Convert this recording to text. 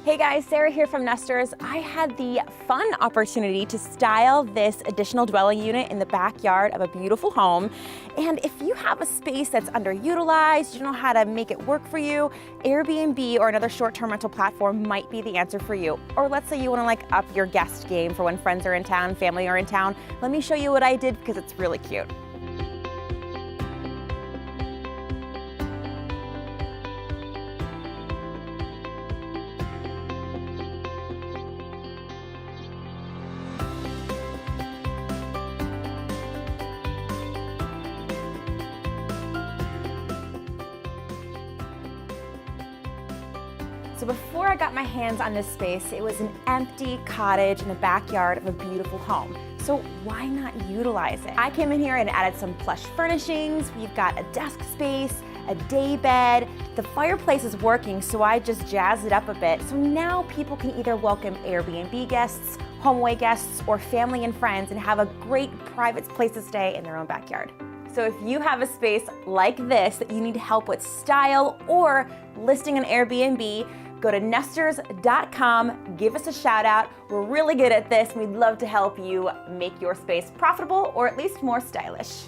Hey guys, Sarah here from Nestrs. I had the fun opportunity to style this additional dwelling unit in the backyard of a beautiful home. And if you have a space that's underutilized, you don't know how to make it work for you, Airbnb or another short-term rental platform might be the answer for you. Or let's say you want to up your guest game for when friends are in town, family are in town. Let me show you what I did because it's really cute. So before I got my hands on this space, it was an empty cottage in the backyard of a beautiful home. So why not utilize it? I came in here and added some plush furnishings. We've got a desk space, a day bed. The fireplace is working, so I just jazzed it up a bit. So now people can either welcome Airbnb guests, HomeAway guests, or family and friends and have a great private place to stay in their own backyard. So if you have a space like this that you need help with style or listing on Airbnb, go to nestrs.com, give us a shout out. We're really good at this. We'd love to help you make your space profitable or at least more stylish.